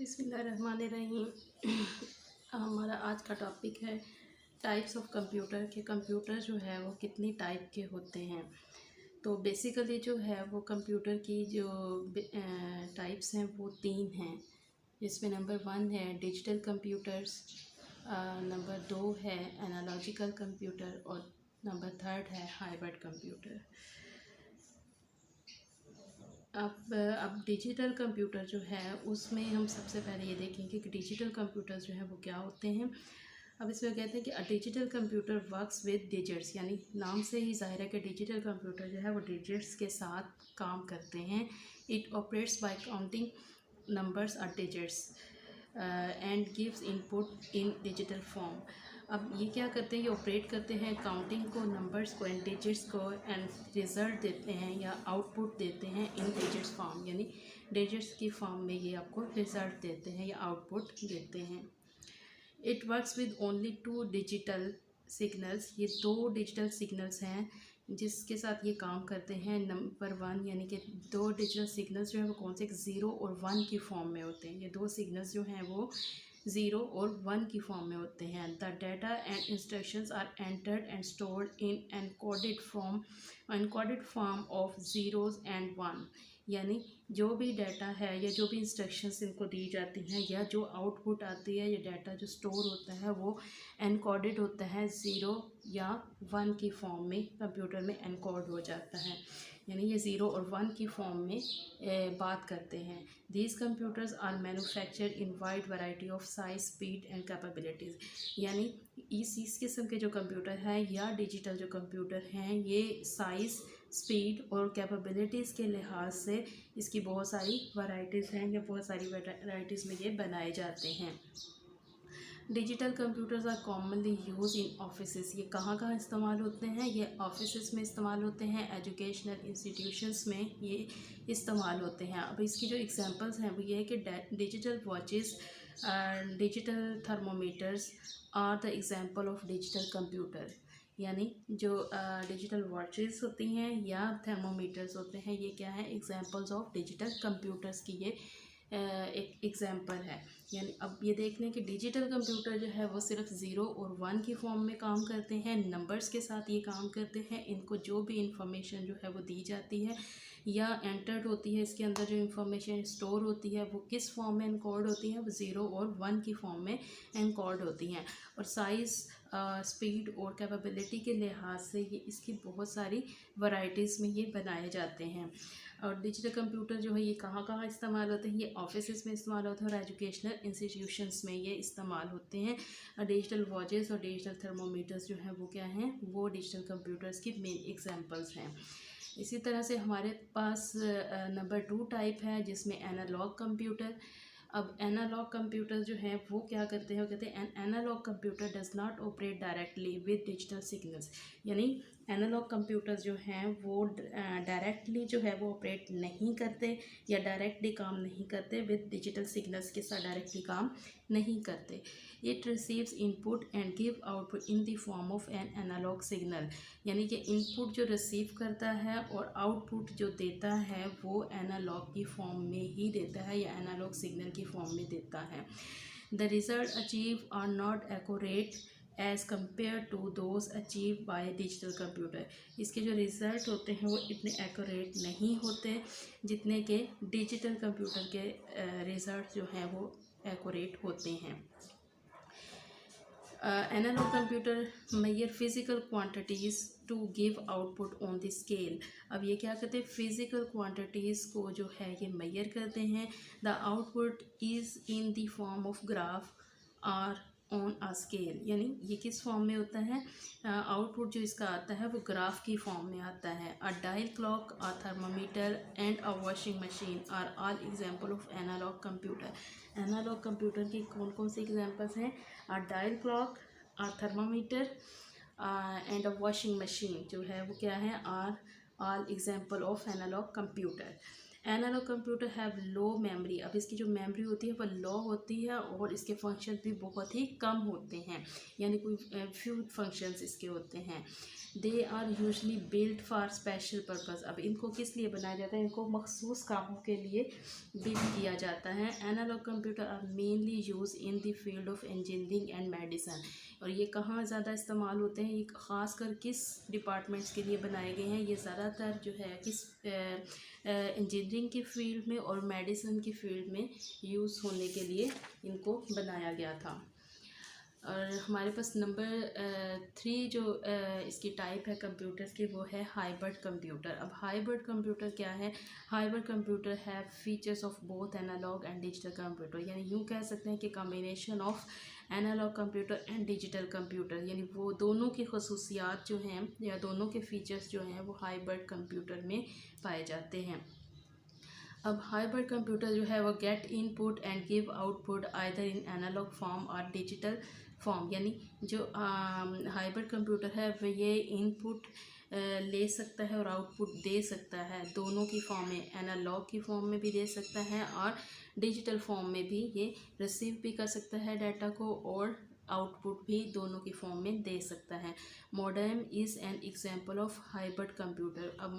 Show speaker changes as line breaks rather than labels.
बिस्मिल्लाहिर्रहमानिर्रहीम। हमारा आज का टॉपिक है टाइप्स ऑफ कंप्यूटर के कंप्यूटर जो है वो कितनी टाइप के होते हैं। तो बेसिकली जो है वो कंप्यूटर की जो टाइप्स हैं वो तीन हैं, जिसमें नंबर 1 है डिजिटल कंप्यूटर्स, नंबर 2 है एनालॉजिकल कंप्यूटर और नंबर 3 है हाइब्रिड कंप्यूटर। अब डिजिटल कंप्यूटर जो है उसमें हम सबसे पहले ये देखेंगे कि डिजिटल कंप्यूटर्स जो है वो क्या होते हैं। अब इसमें कहते हैं कि a digital computer works with digits, यानी नाम से ही जाहिर है कि डिजिटल कंप्यूटर जो है वो डिजिट्स के साथ काम करते हैं। It operates by counting numbers और digits and gives input in digital form. अब ये क्या करते हैं, ये ऑपरेट करते हैं काउंटिंग को, नंबर्स को एंड डिजिट्स को, एंड रिज़ल्ट देते हैं या आउटपुट देते हैं इन डिजिट्स फॉर्म, यानी डिजिट्स की फॉर्म में ये आपको रिज़ल्ट देते हैं या आउटपुट देते हैं। It works with only 2 digital signals, ये 2 डिजिटल सिग्नल्स हैं जिसके साथ ये काम करते हैं। नंबर 1 यानी कि 2 डिजिटल सिग्नल्स जो हैं वो कौन से 0 और 1 की फॉर्म में होते हैं। ये 2 सिग्नल्स जो हैं वो 0 और 1 की फॉर्म में होते हैं। The data and instructions are entered and stored in encoded form of zeros and 1, यानी जो भी डाटा है या जो भी इंस्ट्रक्शंस इनको दी जाती हैं या जो आउटपुट आती है, ये डाटा जो स्टोर होता है वो एनकोडेड होता है 0 या 1 की फॉर्म में, कंप्यूटर में एनकोड हो जाता है, यानी ये 0 और 1 की फॉर्म में बात करते हैं। These computers are manufactured in wide variety of size, speed and capabilities, यानी इस किस्म के जो कंप्यूटर हैं या डिजिटल जो कंप्यूटर हैं ये साइज़, स्पीड और कैपेबिलिटीज़ के लिहाज से इसकी बहुत सारी वैरायटीज़ हैं या बहुत सारी वैरायटीज़ में ये बनाए जाते हैं। Digital computers are commonly use in offices, ये कहाँ कहाँ इस्तेमाल होते हैं, ये ऑफिसेस में इस्तेमाल होते हैं, एजुकेशनल इंस्टीट्यूशंस में ये इस्तेमाल होते हैं। अब इसकी जो एग्जांपल्स हैं वो ये है कि digital watches, digital thermometers are the example of digital computer, यानी जो डिजिटल वॉचेस होती हैं या थर्मोमीटर्स होते हैं ये क्या है, एग्जांपल्स ऑफ डिजिटल कंप्यूटर्स की ये एक एग्जांपल है। यानी अब ये देख लें कि डिजिटल कंप्यूटर जो है वो सिर्फ 0 और 1 की फॉर्म में काम करते हैं, नंबर्स के साथ ये काम करते हैं। इनको जो भी इंफॉर्मेशन जो है वो दी जाती है या एंटर्ड होती है, इसके अंदर जो इंफॉर्मेशन स्टोर होती है वो किस फॉर्म में एनकोड होती है, वो 0 और 1 की फॉर्म में एनकोड होती हैं। और साइज़, स्पीड और कैपेबिलिटी के लिहाज से ये इसकी बहुत सारी वैरायटीज़ में ये बनाए जाते हैं। और डिजिटल कंप्यूटर जो है ये कहाँ कहाँ इस्तेमाल होते हैं, ये ऑफिसेस में इस्तेमाल होते हैं और एजुकेशनल इंस्टीट्यूशंस में ये इस्तेमाल होते हैं। डिजिटल वॉचेस और डिजिटल थर्मोमीटर्स जो हैं वो क्या हैं, वो डिजिटल कंप्यूटर्स की मेन एग्जांपल्स हैं। इसी तरह से हमारे पास नंबर 2 टाइप है जिसमें एनालॉग कंप्यूटर। अब एनालॉग कंप्यूटर जो हैं वो क्या करते हैं, वो कहते हैं an analogue computer does not operate directly with digital signals, यानी एनालॉग कंप्यूटर्स जो हैं वो डायरेक्टली जो है वो ऑपरेट नहीं करते या डायरेक्टली काम नहीं करते, विद डिजिटल सिग्नल्स के साथ डायरेक्टली काम नहीं करते। It receives input and give output in the form of an analog signal, यानी कि इनपुट जो रिसीव करता है और आउटपुट जो देता है वो एनालॉग की फॉर्म में ही देता है या एनालॉग सिग्नल की फॉर्म में देता है। The result achieve are not accurate as compare to those achieve by digital computer, इसके जो रिज़ल्ट होते हैं वो इतने एक्यूरेट नहीं होते जितने के डिजिटल कंप्यूटर के रिज़ल्ट जो हैं वो एक्यूरेट होते हैं। Analog computer measure physical quantities to give output on the scale. अब ये क्या करते हैं, फिज़िकल क्वांटिटीज़ को जो है ये मेजर करते हैं। The output is in the form of graph are on a scale, यानी ये किस फॉर्म में होता है, आउटपुट जो इसका आता है वो ग्राफ की फॉर्म में आता है। A dial clock, a thermometer and a washing machine are all example of analogue computer. Analogue computer की कौन कौन सी एग्जांपल्स हैं, a dial clock, a thermometer and a washing machine जो है वो क्या है, are all example of analogue computer. Analogue computer have low memory, अब इसकी जो मेमोरी होती है वह लो होती है और इसके फंक्शन भी बहुत ही कम होते हैं, यानी कोई फ्यू फंक्शंस इसके होते हैं। They are usually build for special purpose, अब इनको किस लिए बनाया जाता है, इनको मखसूस कामों के लिए बिल्ड किया जाता है। Analog computer are mainly use in the field of engineering and medicine, और ये कहाँ ज़्यादा इस्तेमाल होते हैं, ये ख़ास कर किस डिपार्टमेंट्स के लिए बनाए गए हैं, ये ज़्यादातर जो है किस इंजीनियरिंग की फील्ड में और मेडिसिन की फील्ड में यूज़ होने के लिए इनको बनाया गया था। और हमारे पास नंबर 3 जो इसकी टाइप है कंप्यूटर्स की, वो है हाइब्रिड कंप्यूटर। अब हाइब्रिड कंप्यूटर क्या है, hybrid computer have features of both analog and digital computer, यानी यूँ कह सकते हैं कि combination of analogue computer and digital computer, यानी वो दोनों की खसूसियात जो हैं या दोनों के फीचर्स जो हैं वो हाइब्रिड कंप्यूटर में पाए जाते हैं। अब हाइब्रिड कंप्यूटर जो है वो get input and give output either in analog form और डिजिटल फॉर्म, यानी जो हाइब्रिड कंप्यूटर है वो ये इनपुट ले सकता है और आउटपुट दे सकता है, दोनों की फॉर्म में, एनालॉग की फॉर्म में भी दे सकता है और डिजिटल फॉर्म में भी ये रिसीव भी कर सकता है डाटा को और आउटपुट भी दोनों की फॉर्म में दे सकता है। Modem is an example of hybrid computer. अब